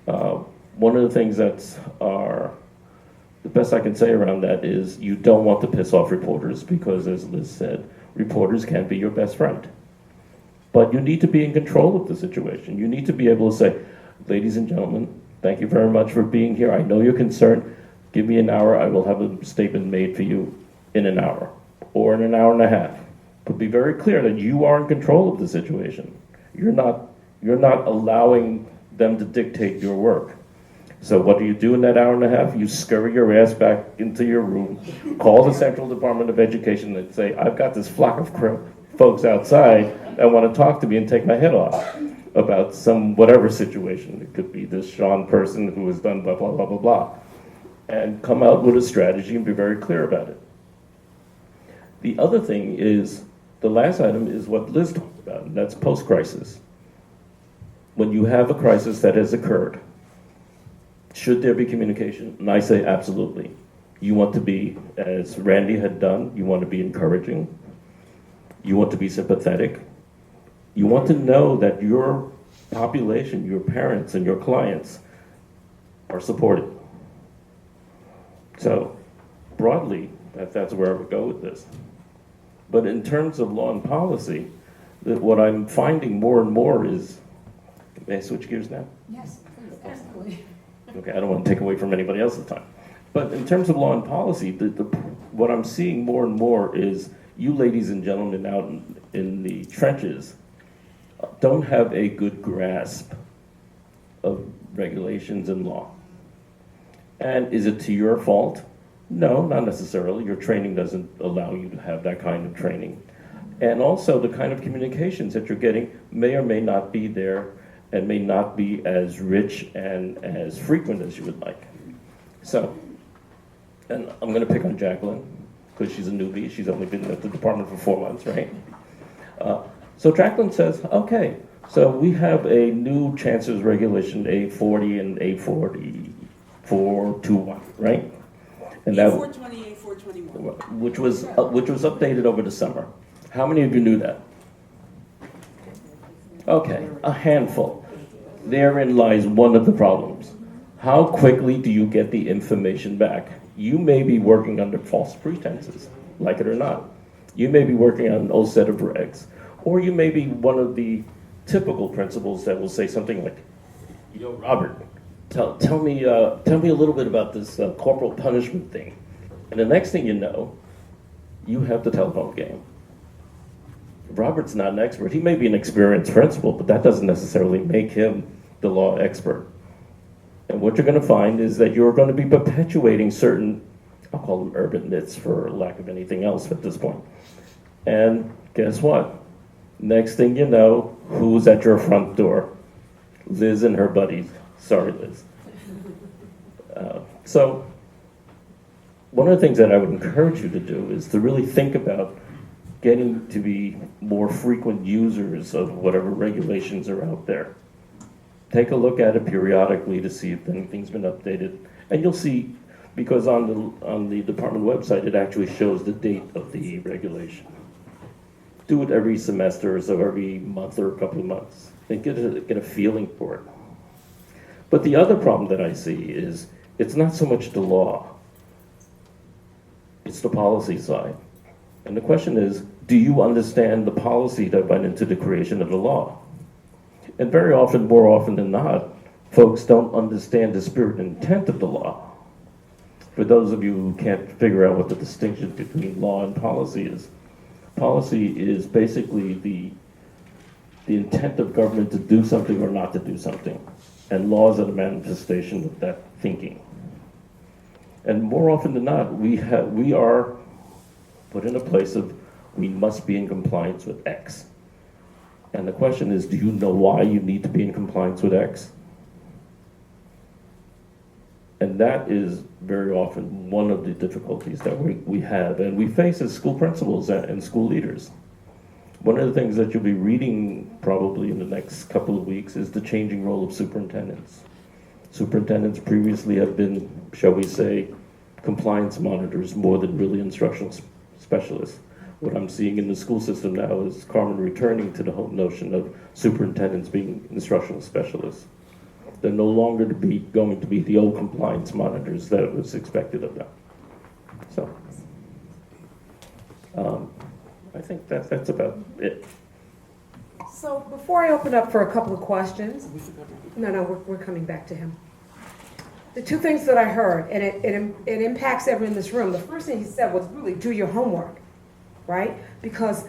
[SPEAKER 8] One of the things the best I can say around that is you don't want to piss off reporters because, as Liz said, reporters can be your best friend. But you need to be in control of the situation. You need to be able to say, ladies and gentlemen, thank you very much for being here. I know you're concerned. Give me an hour. I will have a statement made for you in an hour or in an hour and a half. But be very clear that you are in control of the situation. You're not allowing them to dictate your work. So what do you do in that hour and a half? You scurry your ass back into your room, call the Central Department of Education and say, I've got this flock of folks outside that want to talk to me and take my head off about some whatever situation. It could be this Sean person who has done blah, blah, blah, blah, blah. And come out with a strategy and be very clear about it. The other thing is, the last item is what Liz talked about, and that's post-crisis. When you have a crisis that has occurred, should there be communication? And I say absolutely. You want to be, as Randy had done, you want to be encouraging. You want to be sympathetic. You want to know that your population, your parents and your clients are supported. So broadly, that's where I would go with this. But in terms of law and policy, what I'm finding more and more is, may I switch gears now?
[SPEAKER 1] Yes, please, absolutely.
[SPEAKER 8] Okay, I don't want to take away from anybody else's time. But in terms of law and policy, what I'm seeing more and more is you ladies and gentlemen out in the trenches don't have a good grasp of regulations and law. And is it to your fault? No, not necessarily. Your training doesn't allow you to have that kind of training. And also the kind of communications that you're getting may or may not be there and may not be as rich and as frequent as you would like. So, and I'm gonna pick on Jacqueline, because she's a newbie. She's only been at the department for 4 months, right? So Jacqueline says, okay, so we have a new Chancellor's Regulation A40 and A4421, right? And that,
[SPEAKER 3] A420, A421.
[SPEAKER 8] which was updated over the summer. How many of you knew that? Okay, a handful. Therein lies one of the problems. How quickly do you get the information back? You may be working under false pretenses, like it or not. You may be working on an old set of regs, or you may be one of the typical principals that will say something like, "Yo, Robert, tell me a little bit about this corporal punishment thing," and the next thing you know, you have the telephone game. Robert's not an expert. He may be an experienced principal, but that doesn't necessarily make him the law expert. And what you're going to find is that you're going to be perpetuating certain, I'll call them urban myths for lack of anything else at this point. And guess what? Next thing you know, who's at your front door? Liz and her buddies. Sorry, Liz. So one of the things that I would encourage you to do is to really think about getting to be more frequent users of whatever regulations are out there. Take a look at it periodically to see if anything's been updated. And you'll see, because on the department website, it actually shows the date of the regulation. Do it every semester, or so every month or a couple of months, and get a feeling for it. But the other problem that I see is, it's not so much the law, it's the policy side. And the question is, do you understand the policy that went into the creation of the law? And very often, more often than not, folks don't understand the spirit and intent of the law. For those of you who can't figure out what the distinction between law and policy is basically the intent of government to do something or not to do something. And laws are the manifestation of that thinking. And more often than not, we are put in a place of, we must be in compliance with X. And the question is, do you know why you need to be in compliance with X? And that is very often one of the difficulties that we have and we face as school principals and school leaders. One of the things that you'll be reading probably in the next couple of weeks is the changing role of superintendents. Superintendents previously have been, shall we say, compliance monitors more than really instructional specialists. What I'm seeing in the school system now is Carmen returning to the whole notion of superintendents being instructional specialists. They're no longer going to be the old compliance monitors that was expected of them. So, I think that's about it.
[SPEAKER 1] So before I open up for a couple of questions, we're coming back to him. The two things that I heard, and it impacts everyone in this room. The first thing he said was really do your homework, right? Because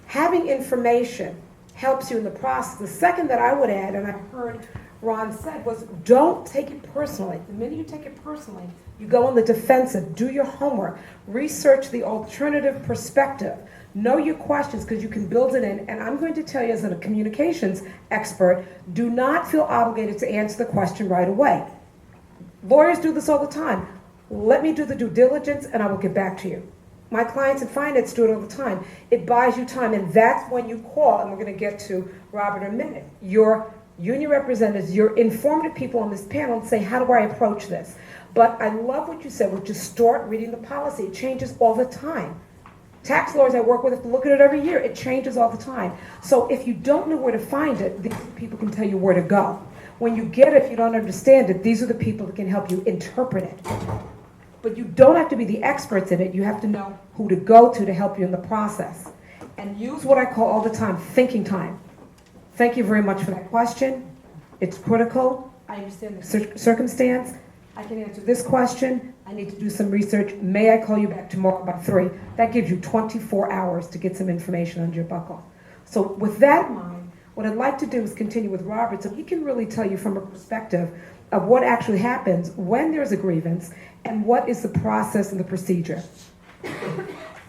[SPEAKER 1] having information helps you in the process. The second that I would add, and I heard Ron said, was don't take it personally. The minute you take it personally, you go on the defensive. Do your homework. Research the alternative perspective. Know your questions because you can build it in. And I'm going to tell you as a communications expert, do not feel obligated to answer the question right away. Lawyers do this all the time. Let me do the due diligence and I will get back to you. My clients in finance do it all the time. It buys you time, and that's when you call, and we're going to get to Robert in a minute, your union representatives, your informative people on this panel, and say, how do I approach this? But I love what you said, which is start reading the policy. It changes all the time. Tax lawyers I work with have to look at it every year. It changes all the time. So if you don't know where to find it, these people can tell you where to go. When you get it, if you don't understand it, these are the people that can help you interpret it. But you don't have to be the experts in it. You have to know who to go to help you in the process. And use what I call all the time thinking time. Thank you very much for that question. It's critical. I understand the circumstance. I can answer this question. I need to do some research. May I call you back tomorrow about 3? That gives you 24 hours to get some information under your buckle. So with that in mind, what I'd like to do is continue with Robert so he can really tell you from a perspective of what actually happens when there's a grievance and what is the process and the procedure.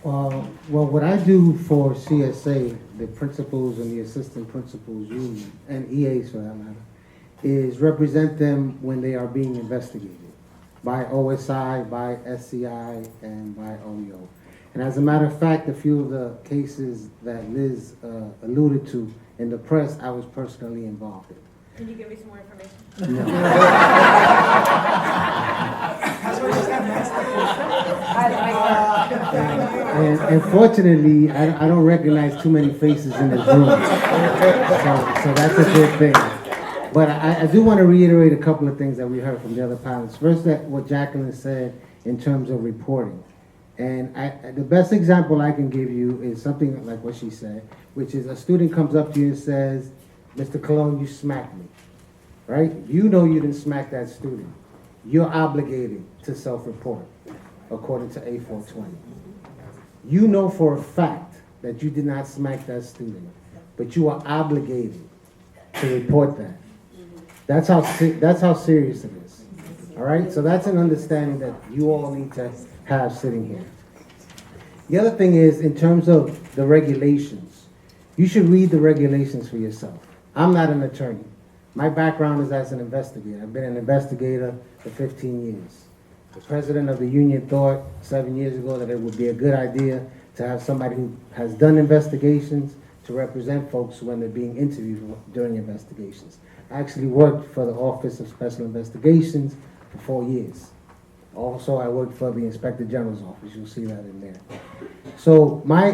[SPEAKER 11] Well, what I do for CSA, the principals and the assistant principals union, and EAs for that matter, is represent them when they are being investigated by OSI, by SCI, and by OEO. And as a matter of fact, a few of the cases that Liz alluded to in the press, I was personally involved in.
[SPEAKER 4] Can you give me some more information?
[SPEAKER 11] And fortunately, I don't recognize too many faces in this room. So that's a good thing. But I do want to reiterate a couple of things that we heard from the other panelists. First, that what Jacqueline said in terms of reporting. And the best example I can give you is something like what she said, which is a student comes up to you and says, Mr. Cologne, you smacked me, right? You know you didn't smack that student. You're obligated to self-report, according to A420. You know for a fact that you did not smack that student, but you are obligated to report that. That's how serious it is, all right? So that's an understanding that you all need to have sitting here. The other thing is, in terms of the regulations, you should read the regulations for yourself. I'm not an attorney. My background is as an investigator. I've been an investigator for 15 years. The president of the union thought 7 years ago that it would be a good idea to have somebody who has done investigations to represent folks when they're being interviewed during investigations. I actually worked for the Office of Special Investigations for 4 years. Also, I worked for the Inspector General's office. You'll see that in there. So my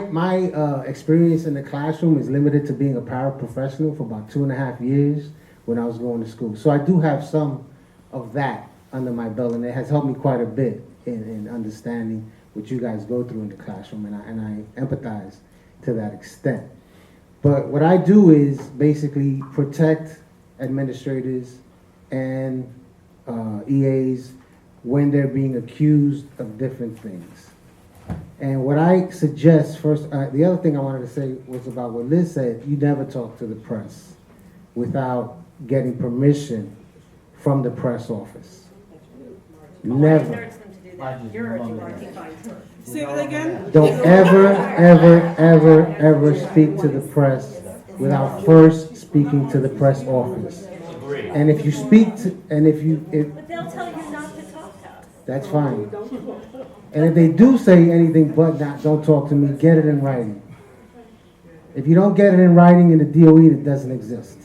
[SPEAKER 11] experience in the classroom is limited to being a paraprofessional for about 2.5 years when I was going to school. So I do have some of that under my belt, and it has helped me quite a bit in understanding what you guys go through in the classroom, and I empathize to that extent. But what I do is basically protect administrators and EAs when they're being accused of different things. And what I suggest first, the other thing I wanted to say was about what Liz said. You never talk to the press without getting permission from the press office. Never.
[SPEAKER 6] that
[SPEAKER 7] Budget,
[SPEAKER 6] you're
[SPEAKER 7] no longer
[SPEAKER 6] directing
[SPEAKER 7] there.
[SPEAKER 6] fines for.
[SPEAKER 3] Say that again?
[SPEAKER 11] Don't ever speak to the press without first speaking to the press office.
[SPEAKER 7] Agree.
[SPEAKER 11] And if you speak to, and if,
[SPEAKER 6] But they'll tell you not to talk to us.
[SPEAKER 11] that's fine. And if they do say anything but not, don't talk to me, get it in writing. If you don't get it in writing in the DOE, it doesn't exist.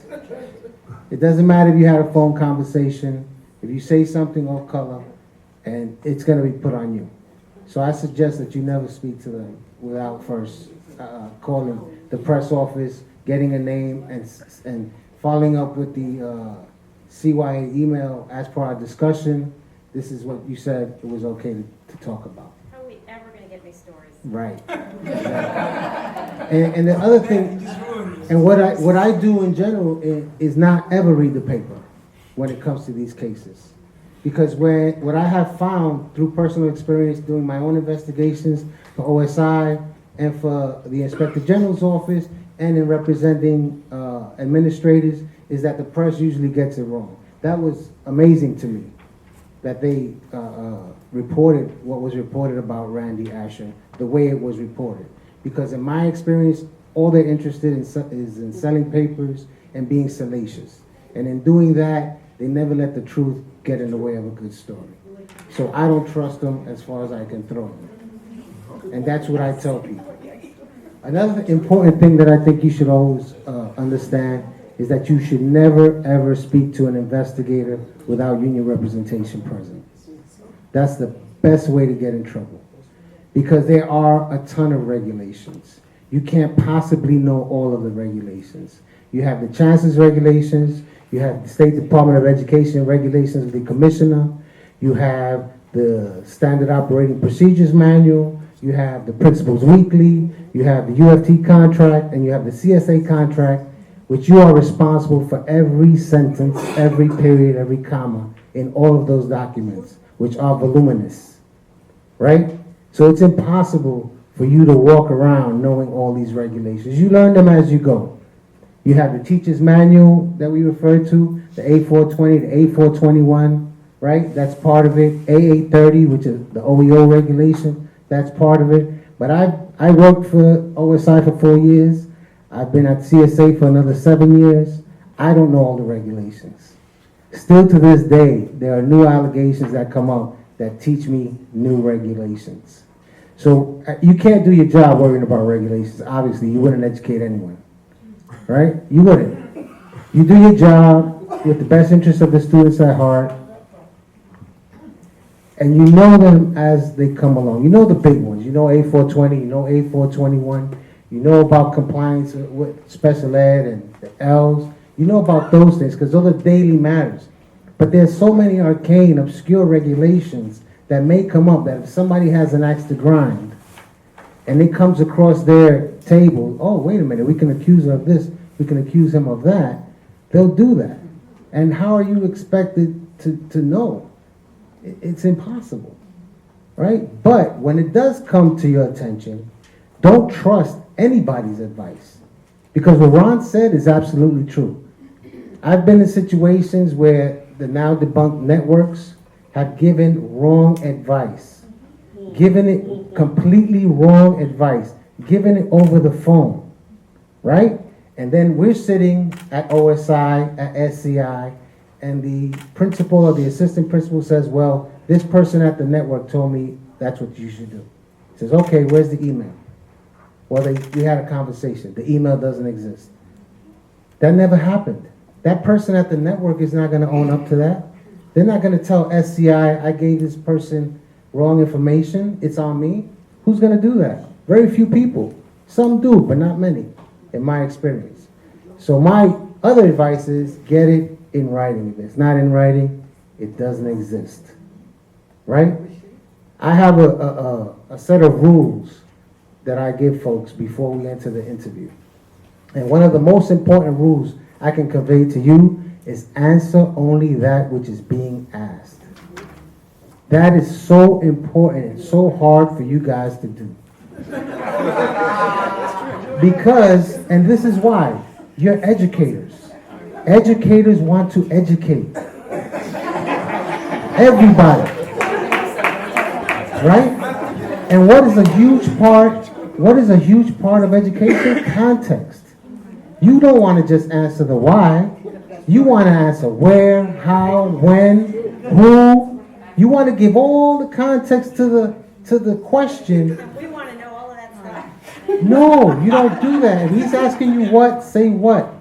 [SPEAKER 11] It doesn't matter if you had a phone conversation, if you say something off color, and it's gonna be put on you. So I suggest that you never speak to them without first calling the press office, getting a name, and following up with the CYA email as per our discussion. This is what you said it was okay to talk about.
[SPEAKER 6] How are we ever gonna get these stories?
[SPEAKER 11] Right. And the other thing, and what I do in general is not ever read the paper when it comes to these cases. Because what I have found through personal experience doing my own investigations for OSI and for the Inspector General's office and in representing administrators is that the press usually gets it wrong. That was amazing to me, that they reported what was reported about Randy Asher the way it was reported. Because in my experience, all they're interested in is in selling papers and being salacious. And in doing that, they never let the truth get in the way of a good story. So I don't trust them as far as I can throw them. And that's what I tell people. Another important thing that I think you should always understand is that you should never ever speak to an investigator without union representation present. That's the best way to get in trouble. Because there are a ton of regulations. You can't possibly know all of the regulations. You have the Chancellor's regulations, you have the State Department of Education regulations of the Commissioner, you have the Standard Operating Procedures Manual, you have the Principals Weekly, you have the UFT contract, and you have the CSA contract, which you are responsible for every sentence, every period, every comma in all of those documents, which are voluminous, right? So it's impossible for you to walk around knowing all these regulations. You learn them as you go. You have the teacher's manual that we refer to, the A420, the A421, right? That's part of it. A830, which is the OEO regulation, that's part of it. But I worked for OSI for 4 years. I've been at CSA for another 7 years. I don't know all the regulations. Still to this day, there are new allegations that come up that teach me new regulations. So you can't do your job worrying about regulations. Obviously, you wouldn't educate anyone, right? You wouldn't. You do your job with the best interest of the students at heart, and you know them as they come along. You know the big ones. You know A420, you know A421, you know about compliance with special ed and the L's. You know about those things because those are daily matters. But there's so many arcane, obscure regulations that may come up that if somebody has an axe to grind and it comes across their table, oh, wait a minute, we can accuse her of this, we can accuse him of that, they'll do that. And how are you expected to know? It's impossible, right? But when it does come to your attention, don't trust anybody's advice. Because what Ron said is absolutely true. I've been in situations where the now debunked networks have given wrong advice, given it completely wrong advice, given it over the phone, right? And then we're sitting at OSI, at SCI, and the principal or the assistant principal says, well, this person at the network told me that's what you should do. He says, okay, where's the email? Well, we had a conversation. The email doesn't exist. That never happened. That person at the network is not going to own up to that. They're not going to tell SCI, I gave this person wrong information. It's on me. Who's going to do that? Very few people. Some do, but not many, in my experience. So my other advice is get it in writing. If it's not in writing, it doesn't exist. Right? I have a set of rules that I give folks before we enter the interview. And one of the most important rules I can convey to you is answer only that which is being asked. That is so important and so hard for you guys to do. Because, and this is why, you're educators. Educators want to educate. Everybody. right? And what is a huge part of education? Context. You don't want to just answer the why. You want to answer where, how, when, who. You want to give all the context to the question.
[SPEAKER 9] We want to know all of that stuff.
[SPEAKER 11] No, you don't do that. If he's asking you what, say what.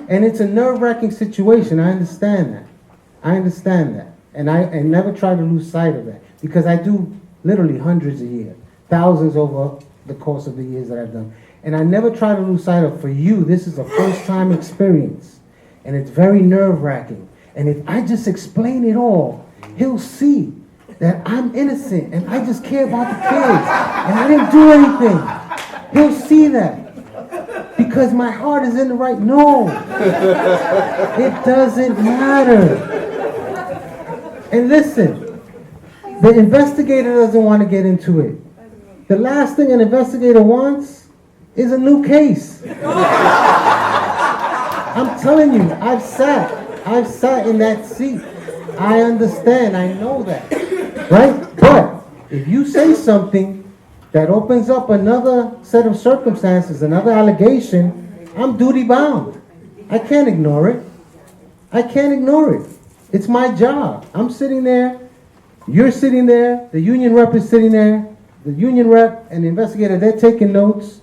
[SPEAKER 11] And it's a nerve-wracking situation. I understand that. And I never try to lose sight of that. Because I do literally hundreds a year. Thousands over the course of the years that I've done. And I never try to lose sight of, for you, this is a first-time experience. And it's very nerve-wracking. And if I just explain it all, he'll see that I'm innocent and I just care about the kids. And I didn't do anything. He'll see that. Because my heart is in the right. No. It doesn't matter. And listen, the investigator doesn't want to get into it. The last thing an investigator wants is a new case. I'm telling you, I've sat in that seat. I understand, I know that, right? But if you say something that opens up another set of circumstances, another allegation, I'm duty bound. I can't ignore it. It's my job. I'm sitting there, you're sitting there, the union rep is sitting there, the union rep and the investigator, they're taking notes,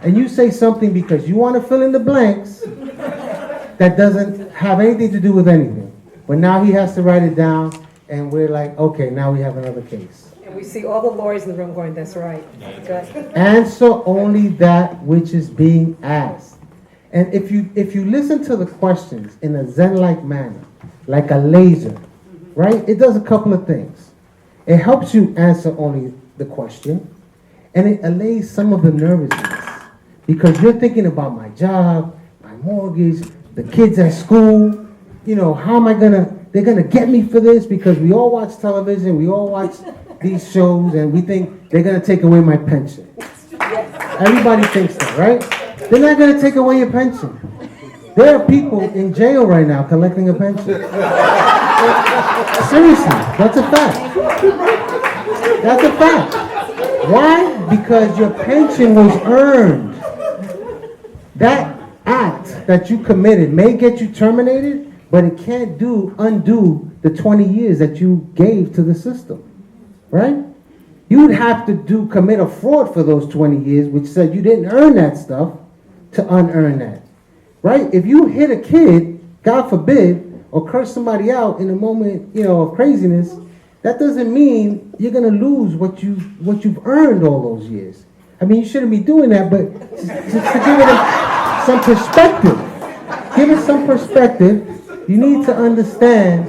[SPEAKER 11] and you say something because you want to fill in the blanks that doesn't have anything to do with anything. But now he has to write it down, and we're like, okay, now we have another case.
[SPEAKER 1] And we see all the lawyers in the room going, that's right. Good.
[SPEAKER 11] Answer only that which is being asked. And if you listen to the questions in a Zen-like manner, like a laser, right? It does a couple of things. It helps you answer only the question, and it allays some of the nervousness. Because you're thinking about my job, my mortgage, the kids at school, you know, how am I they're gonna get me for this, because we all watch television, we all watch these shows, and we think they're gonna take away my pension. Everybody thinks that, right? They're not gonna take away your pension. There are people in jail right now collecting a pension. Seriously, that's a fact. That's a fact. Why? Because your pension was earned. That act that you committed may get you terminated, but it can't undo the 20 years that you gave to the system, right? You would have to commit a fraud for those 20 years, which said you didn't earn that stuff, to unearn that, right? If you hit a kid, God forbid, or curse somebody out in a moment, you know, of craziness, that doesn't mean you're gonna lose what you've earned all those years. I mean, you shouldn't be doing that, but to give it some perspective, you need to understand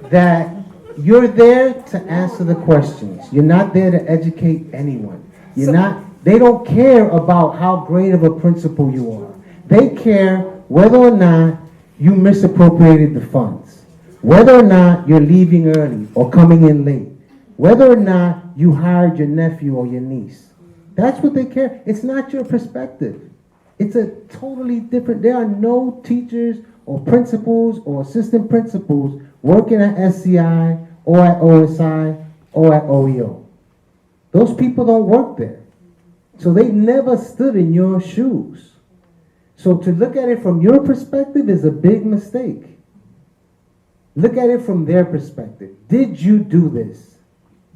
[SPEAKER 11] that you're there to answer the questions. You're not there to educate anyone. They don't care about how great of a principal you are. They care whether or not you misappropriated the funds, whether or not you're leaving early or coming in late, whether or not you hired your nephew or your niece. That's what they care. It's not your perspective. It's a totally different. There are no teachers or principals or assistant principals working at SCI or at OSI or at OEO. Those people don't work there. So they never stood in your shoes. So to look at it from your perspective is a big mistake. Look at it from their perspective. Did you do this?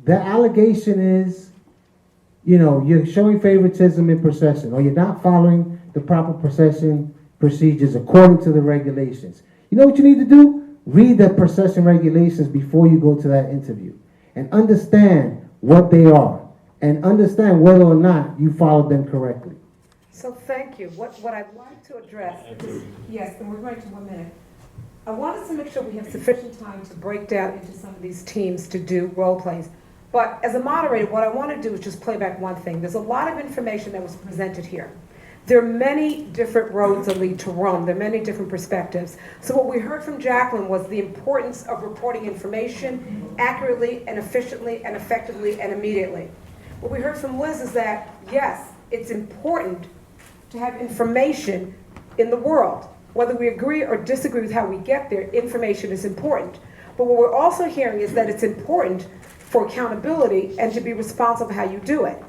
[SPEAKER 11] The allegation is, you know, you're showing favoritism in procession, or you're not following the proper procession procedures according to the regulations. You know what you need to do? Read the procession regulations before you go to that interview and understand what they are and understand whether or not you followed them correctly.
[SPEAKER 1] So thank you. What I'd like to address is, yes, and we're going to 1 minute. I want us to make sure we have sufficient time to break down into some of these teams to do role plays. But as a moderator, what I want to do is just play back one thing. There's a lot of information that was presented here. There are many different roads that lead to Rome. There are many different perspectives. So what we heard from Jacqueline was the importance of reporting information accurately and efficiently and effectively and immediately. What we heard from Liz is that, yes, it's important to have information in the world. Whether we agree or disagree with how we get there, information is important. But what we're also hearing is that it's important for accountability and to be responsible for how you do it.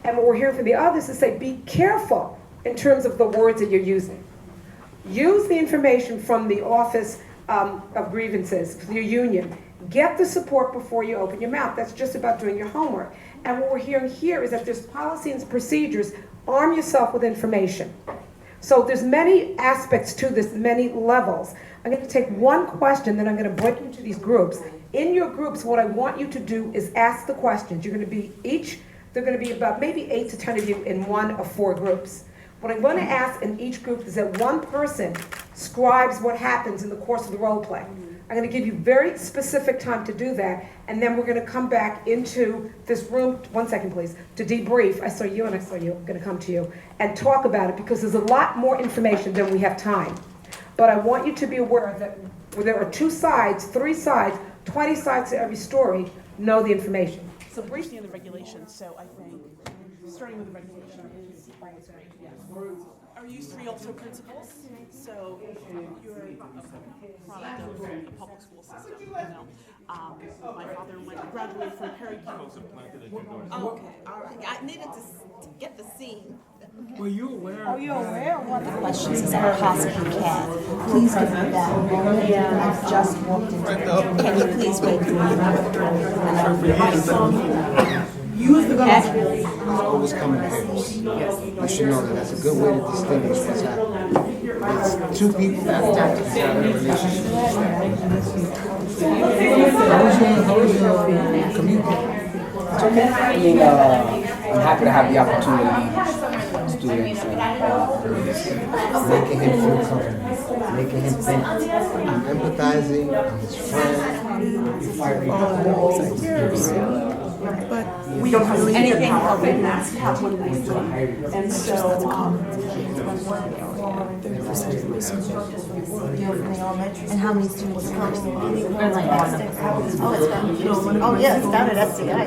[SPEAKER 1] And what we're hearing from the others is say, be careful in terms of the words that you're using. Use the information from the Office of Grievances, for your union. Get the support before you open your mouth. That's just about doing your homework. And what we're hearing here is that there's policy and procedures. Arm yourself with information. So there's many aspects to this, many levels. I'm going to take one question, then I'm going to break into these groups. In your groups, what I want you to do is ask the questions. You're going to be they're going to be about maybe 8 to 10 of you in one of 4 groups. What I'm going to ask in each group is that one person scribes what happens in the course of the role play. I'm going to give you very specific time to do that, and then we're going to come back into this room, 1 second please, to debrief. I saw you and I saw you, I'm going to come to you, and talk about it because there's a lot more information than we have time. But I want you to be aware that there are 2 sides, 3 sides, 20 sides to every story. Know the information.
[SPEAKER 3] So briefly on the regulations, so I think, starting with the regulations, are you 3 also principals? So you're a product of the public school system, you know? My father graduated from Perry County.
[SPEAKER 4] Okay, all right. I needed to get the scene.
[SPEAKER 11] Were you aware?
[SPEAKER 4] Are you aware of what the questions is I possibly can? Please give me that moment. I've just walked into it. Can you please wait for me?
[SPEAKER 11] Use the always come in pairs. You should know that that's a good way to distinguish what's happening. It's 2 people that have a relationship. How was your commute?
[SPEAKER 12] I mean, I'm happy to have the opportunity, students, making him feel comfortable, making him think. I'm empathizing, I'm his friend.
[SPEAKER 3] But we don't have anything helping that happen. And so,
[SPEAKER 4] And how many students? Oh, it's done. Oh, yeah, it's done at SCI.